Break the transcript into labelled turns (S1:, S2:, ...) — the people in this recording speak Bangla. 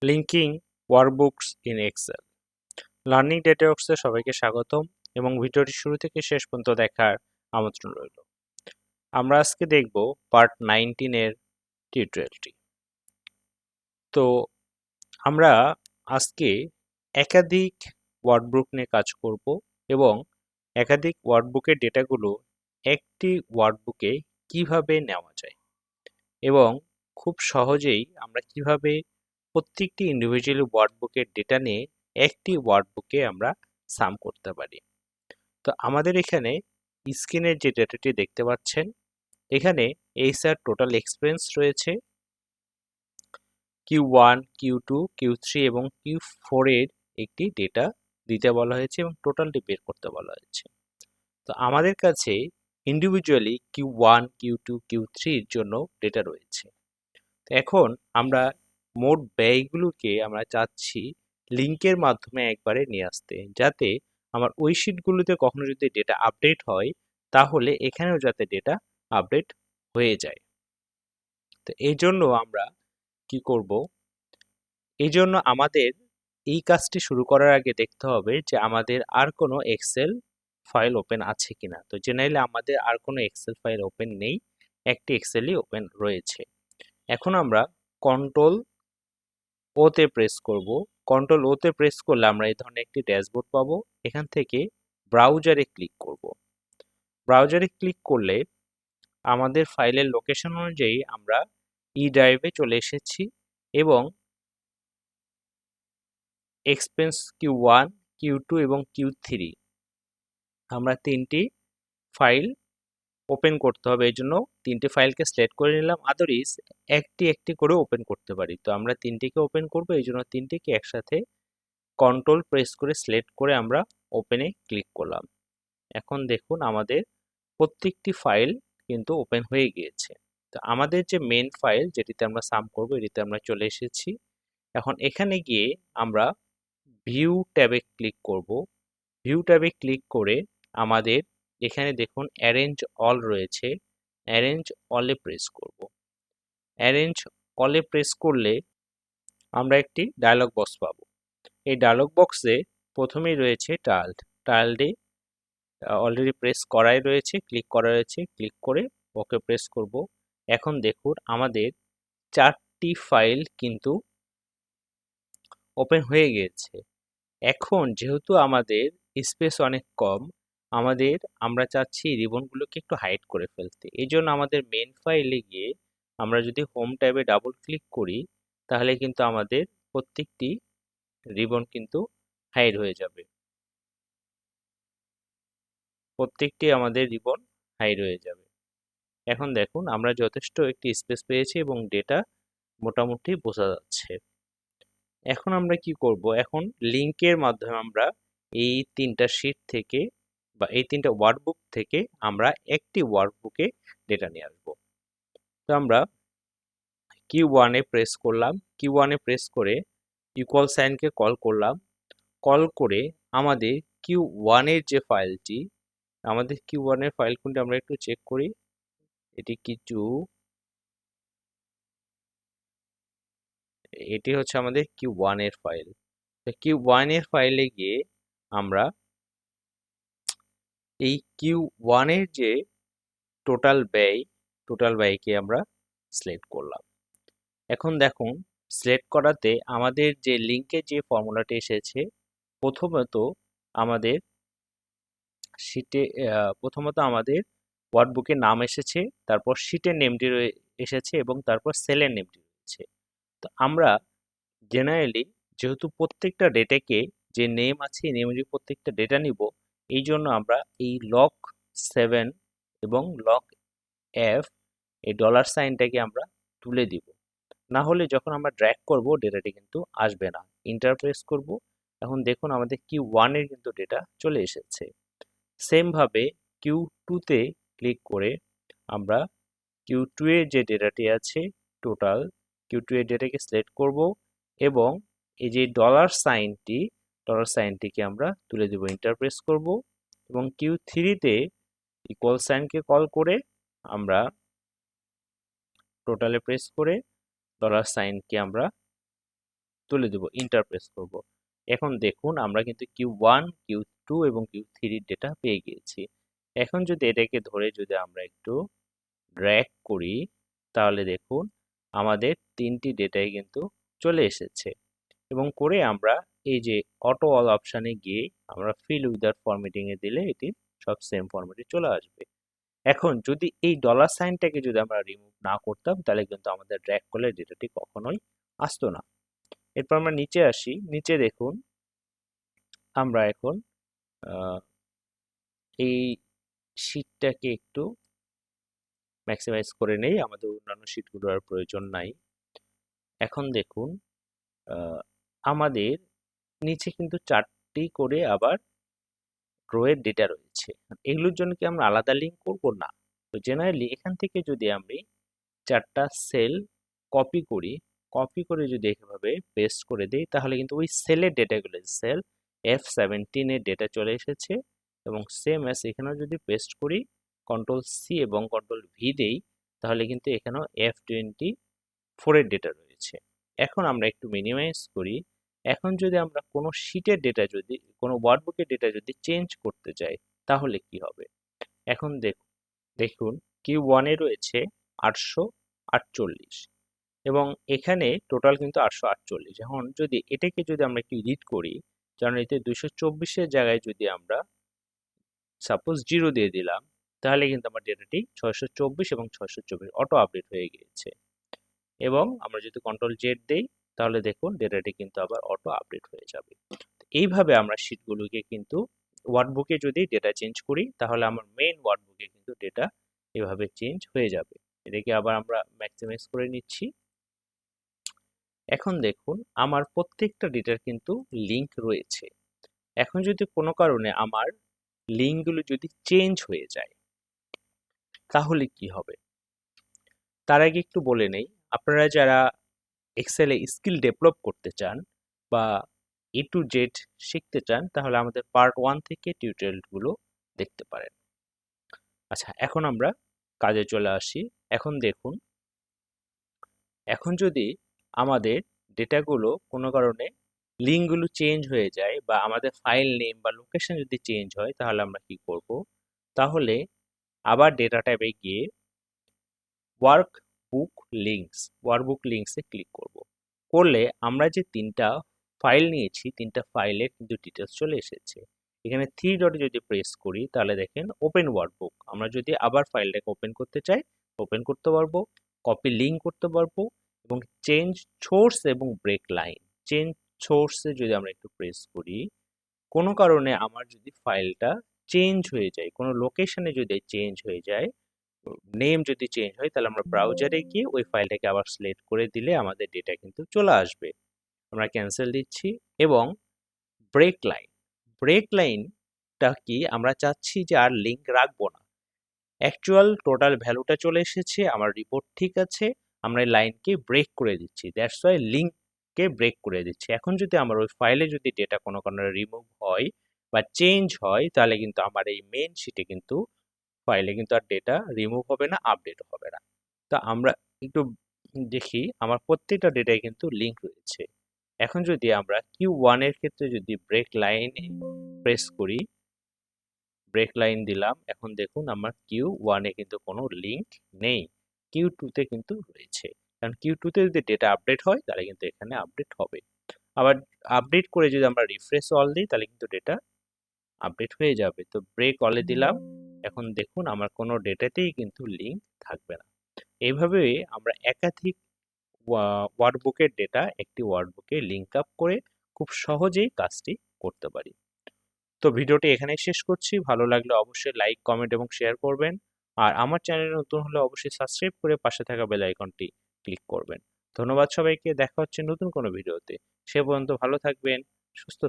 S1: Linking workbooks in Excel. Learning ডেটাওয়ার্কসে সবাইকে স্বাগতম এবং ভিডিওটি শুরু থেকে শেষ পর্যন্ত দেখার আমন্ত্রণ রইল। আমরা আজকে দেখব পার্ট 19 এর টিউটোরিয়ালটি। তো আমরা আজকে একাধিক ওয়ার্কবুক নিয়ে কাজ করব এবং একাধিক ওয়ার্কবুকের ডেটাগুলো একটি ওয়ার্কবুকে কিভাবে নেওয়া যায় এবং খুব সহজেই আমরা কিভাবে প্রত্যেকটি ইন্ডিভিজুয়াল ওয়ার্কবুকের ডেটা নিয়ে একটি ওয়ার্কবুকে আমরা সাম করতে পারি। তো আমাদের এখানে স্ক্রিনের যে ডেটাটি দেখতে পাচ্ছেন, এখানে এইচআর টোটাল এক্সপেন্স রয়েছে, Q1, Q2, Q3 এবং Q4 এর একটি ডেটা দিতে বলা হয়েছে এবং টোটালটি বের করতে বলা হয়েছে। তো আমাদের কাছে ইন্ডিভিজুয়ালি Q1, Q2, Q3 এর জন্য ডেটা রয়েছে। তো এখন আমরা মোট ব্যয়গুলোকে আমরা চাচ্ছি লিঙ্কের মাধ্যমে একবারে নিয়ে আসতে, যাতে আমার ওই শিটগুলোতে কখনো যদি ডেটা আপডেট হয় তাহলে এখানেও যাতে ডেটা আপডেট হয়ে যায়। তো এই জন্য আমরা কি করব, এই জন্য আমাদের এই কাজটি শুরু করার আগে দেখতে হবে যে আমাদের আর কোনো এক্সেল ফাইল ওপেন আছে কিনা। তো জেনারেলি আমাদের আর কোনো এক্সেল ফাইল ওপেন নেই, একটি এক্সেলই ওপেন রয়েছে। এখন আমরা কন্ট্রোল ওতে প্রেস করব। কন্ট্রোল ওতে প্রেস করলে আমরা এই ধরনের একটি ড্যাশবোর্ড পাবো। এখান থেকে ব্রাউজারে ক্লিক করব। ব্রাউজারে ক্লিক করলে আমাদের ফাইলের লোকেশন অনুযায়ী আমরা ই ড্রাইভে চলে এসেছি এবং এক্সপেন্স Q1, Q2 এবং Q3 আমরা তিনটি ফাইল ওপেন করতে হবে। এই জন্য তিনটি ফাইলকে সিলেক্ট করে নিলাম। আদারওয়াইজ একটি একটি করে ওপেন করতে পারি। তো আমরা তিনটিকে ওপেন করব, এই জন্য তিনটিকে একসাথে কন্ট্রোল প্রেস করে সিলেক্ট করে আমরা ওপেনে ক্লিক করলাম। এখন দেখুন আমাদের প্রত্যেকটি ফাইল কিন্তু ওপেন হয়ে গিয়েছে। তো আমাদের যে মেন ফাইল যেটিতে আমরা সাম করব, এটিতে আমরা চলে এসেছি। এখন এখানে গিয়ে আমরা ভিউ ট্যাবে ক্লিক করব। ভিউ ট্যাবে ক্লিক করে আমাদের এখানে দেখুন অ্যারেঞ্জ অল রয়েছে, অ্যারেঞ্জ অলে প্রেস করব। অ্যারেঞ্জ অলে প্রেস করলে আমরা একটি ডায়লগ বক্স পাবো। এই ডায়লগ বক্সে প্রথমেই রয়েছে টাইলড। টাইলডে অলরেডি প্রেস করাই রয়েছে, ক্লিক করা রয়েছে, ক্লিক করে ওকে প্রেস করব। এখন দেখুন আমাদের 4টি ফাইল কিন্তু ওপেন হয়ে গিয়েছে। এখন যেহেতু আমাদের স্পেস অনেক কম, আমরা চাচ্ছি রিবনগুলোকে একটু হাইড করে ফেলতে। এই জন্য আমাদের মেন ফাইলে গিয়ে আমরা যদি হোম ট্যাবে ডাবল ক্লিক করি তাহলে কিন্তু আমাদের প্রত্যেকটি রিবন কিন্তু হাইড হয়ে যাবে। প্রত্যেকটি আমাদের রিবন হাইড হয়ে যাবে। এখন দেখুন আমরা যথেষ্ট একটি স্পেস পেয়েছি এবং ডেটা মোটামুটি বোঝা যাচ্ছে। এখন আমরা কি করব, এখন লিংকের মাধ্যমে আমরা এই তিনটা শিট থেকে বা এই তিনটা ওয়ার্কবুক থেকে আমরা একটি ওয়ার্কবুকে ডেটা নিয়ে আসবো। তো আমরা Q1 এ প্রেস করলাম, Q1 এ প্রেস করে ইকুয়াল সাইনকে কল করলাম। কল করে আমাদের Q1 এর যে ফাইলটি, আমাদের Q1 এর ফাইল কোনটি আমরা একটু চেক করি। এটি হচ্ছে আমাদের Q1 এর ফাইল। তো Q1 এর ফাইলে গিয়ে আমরা এই Q1 এর যে টোটাল ব্যয়কে আমরা সিলেক্ট করলাম। এখন দেখুন সিলেক্ট করাতে আমাদের যে লিংকে যে ফর্মুলাটি এসেছে, প্রথমত আমাদের শিটে প্রথমত আমাদের ওয়ার্কবুকের নাম এসেছে, তারপর শিটের নেমটি এসেছে এবং তারপর সেলের নেমটি রয়েছে। তো আমরা জেনারেলি যেহেতু প্রত্যেকটা ডেটাকে যে নেম আছে এই নেম অনুযায়ী প্রত্যেকটা ডেটা নিব, এই জন্য আমরা এই log7 এবং log এই ডলার সাইনটাকে আমরা তুলে দিব। না হলে যখন আমরা ড্র্যাগ করব ডেটাটি কিন্তু আসবে না। ইন্টার প্রেস করব। এখন দেখুন আমাদের Q1 এর কিন্তু ডেটা চলে এসেছে। সেম ভাবে Q2 তে ক্লিক করে আমরা Q2 এর যে ডেটাটি আছে টোটাল, Q2 এর ডেটাকে সিলেক্ট করব এবং এই যে ডলার সাইনটিকে আমরা তুলে দিব, ইন্টার প্রেস করব এবং Q3 তে ইকুয়াল সাইনকে কল করে আমরা টোটালে প্রেস করে ডলার সাইনকে আমরা তুলে দেব, ইন্টার প্রেস করব। এখন দেখুন আমরা কিন্তু Q1, Q2 এবং Q3 ডেটা পেয়ে গিয়েছি। এখন যদি এটাকে ধরে যদি আমরা একটু ড্র্যাগ করি, তাহলে দেখুন আমাদের 3টি ডেটাই কিন্তু চলে এসেছে। এবং করে আমরা এই যে অটো অল অপশানে গিয়ে আমরা ফিল উইদাউট ফরম্যাটিং এ দিলে এটি সব সেম ফরম্যাটে চলে আসবে। এখন যদি এই ডলার সাইনটাকে যদি আমরা রিমুভ না করতাম, তাহলে কিন্তু আমাদের ড্র্যাগ করলে ডেটাটি কখনোই আসতো না। এরপর আমরা নিচে আসি, নিচে দেখুন আমরা এখন এই শীটটাকে একটু ম্যাক্সিমাইজ করে নেই, আমাদের অন্যান্য শীটগুলো আর প্রয়োজন নাই। এখন দেখুন আমাদের নিচে কিন্তু 4টি করে আবার রোয়ের ডেটা রয়েছে। এগুলোর জন্য কি আমরা আলাদা লিঙ্ক করব? না। তো জেনারেলি এখান থেকে যদি আমি 4টা সেল কপি করি, কপি করে যদি এভাবে পেস্ট করে দিই, তাহলে কিন্তু ওই সেলের ডেটাগুলো, সেল F17 এর ডেটা চলে এসেছে। এবং সেম অ্যাস এখানেও যদি পেস্ট করি, Ctrl+C এবং Ctrl+V দেই, তাহলে কিন্তু এখানেও F24 এর ডেটা রয়েছে। এখন আমরা একটু মিনিমাইজ করি। এখন যদি আমরা কোনো শিটের ডেটা, যদি কোনো ওয়ার্কবুকের ডেটা যদি চেঞ্জ করতে চাই, তাহলে কি হবে? এখন দেখুন Q1 এ রয়েছে 848 এবং এখানে টোটাল কিন্তু 848। এখন যদি এটাকে যদি আমরা একটু এডিট করি, কারণ এতে 224 জায়গায় যদি আমরা সাপোজ 0 দিয়ে দিলাম, তাহলে কিন্তু আমার ডেটাটি 624 এবং 624 অটো আপডেট হয়ে গিয়েছে। এবং আমরা যদি Ctrl+Z দেই, তাহলে দেখুন ডেটাটি কিন্তু আবার অটো আপডেট হয়ে যাবে। এইভাবে আমরা শীটগুলোকে কিন্তু ওয়ার্কবুকে যদি ডেটা চেঞ্জ করি, তাহলে আমার মেইন ওয়ার্কবুকে কিন্তু ডেটা এভাবে চেঞ্জ হয়ে যাবে। এটাকে আবার আমরা ম্যাক্সিমাইজ করে নিচ্ছি। এখন দেখুন আমার প্রত্যেকটা ডেটার কিন্তু লিঙ্ক রয়েছে। এখন যদি কোনো কারণে আমার লিঙ্কগুলো যদি চেঞ্জ হয়ে যায়, তাহলে কি হবে? তার আগে একটু বলে নেই, আপনারা যারা এক্সেলে স্কিল ডেভেলপ করতে চান বা A to Z শিখতে চান, তাহলে আমাদের পার্ট 1 থেকে টিউটোরিয়ালগুলো দেখতে পারেন। আচ্ছা, এখন আমরা কাজে চলে আসি। এখন দেখুন, এখন যদি আমাদের ডেটাগুলো কোনো কারণে লিঙ্কগুলো চেঞ্জ হয়ে যায় বা আমাদের ফাইল নেম বা লোকেশন যদি চেঞ্জ হয়, তাহলে আমরা কি করব? তাহলে আবার ডেটা ট্যাবে গিয়ে ওয়ার্কবুক লিঙ্কসে ক্লিক করব। করলে আমরা যে 3টা ফাইল নিয়েছি, 3টা ফাইলের কিন্তু ডিটেলস চলে এসেছে। এখানে 3 ডটে যদি প্রেস করি, তাহলে দেখেন ওপেন ওয়ার্কবুক। আমরা যদি আবার ফাইলটাকে ওপেন করতে চাই, ওপেন করতে পারবো, কপি লিঙ্ক করতে পারবো এবং চেঞ্জ সোর্স এবং ব্রেক লাইন। চেঞ্জ সোর্সে যদি আমরা একটু প্রেস করি, কোনো কারণে আমার যদি ফাইলটা চেঞ্জ হয়ে যায়, কোনো লোকেশনে যদি চেঞ্জ হয়ে যায়, নেম যদি চেঞ্জ হয়, তাহলে আমরা ব্রাউজারে গিয়ে ওই ফাইলটাকে আবার সিলেক্ট করে দিলে আমাদের ডেটা কিন্তু চলে আসবে। আমরা ক্যান্সেল দিচ্ছি। এবং ব্রেক লাইনটা কি, আমরা চাচ্ছি যে আর লিঙ্ক রাখবো না, অ্যাকচুয়াল টোটাল ভ্যালুটা চলে এসেছে, আমার রিপোর্ট ঠিক আছে, আমরা এই লাইনকে ব্রেক করে দিচ্ছি, দ্যাটস ওয়াই লিঙ্ককে ব্রেক করে দিচ্ছি। এখন যদি আমার ওই ফাইলে যদি ডেটা কোনো কারণে রিমুভ হয় বা চেঞ্জ হয়, তাহলে কিন্তু আমার এই মেন শিটে কিন্তু ফাইলে কিন্তু আর ডেটা রিমুভ হবে না, আপডেট হবে না। তো আমরা একটু দেখি, আমার প্রত্যেকটা ডেটায় কিন্তু লিঙ্ক রয়েছে। এখন যদি আমরা Q1 এর ক্ষেত্রে যদি ব্রেক লাইনে প্রেস করি, ব্রেক লাইন দিলাম, এখন দেখুন আমার Q1 এ কিন্তু কোনো লিঙ্ক নেই, Q2 তে কিন্তু রয়েছে। কারণ Q2 তে যদি ডেটা আপডেট হয়, তাহলে কিন্তু এখানে আপডেট হবে। আবার আপডেট করে যদি আমরা রিফ্রেশ অল দিই, তাহলে কিন্তু ডেটা আপডেট হয়ে যাবে। তো ব্রেক অলে দিলাম, এখন দেখুন আমার কোনো ডেটাতেই কিন্তু লিঙ্ক থাকবে না। এইভাবে আমরা একাধিক ওয়ার্কবুকের ডেটা একটি ওয়ার্কবুকে লিঙ্ক আপ করে খুব সহজেই কাজটি করতে পারি। তো ভিডিওটি এখানেই শেষ করছি। ভালো লাগলে অবশ্যই লাইক, কমেন্ট এবং শেয়ার করবেন। আর আমার চ্যানেলে নতুন হলে অবশ্যই সাবস্ক্রাইব করে পাশে থাকা বেল আইকনটি ক্লিক করবেন। ধন্যবাদ সবাইকে, দেখা হচ্ছে নতুন কোনো ভিডিওতে। সে পর্যন্ত ভালো থাকবেন, সুস্থ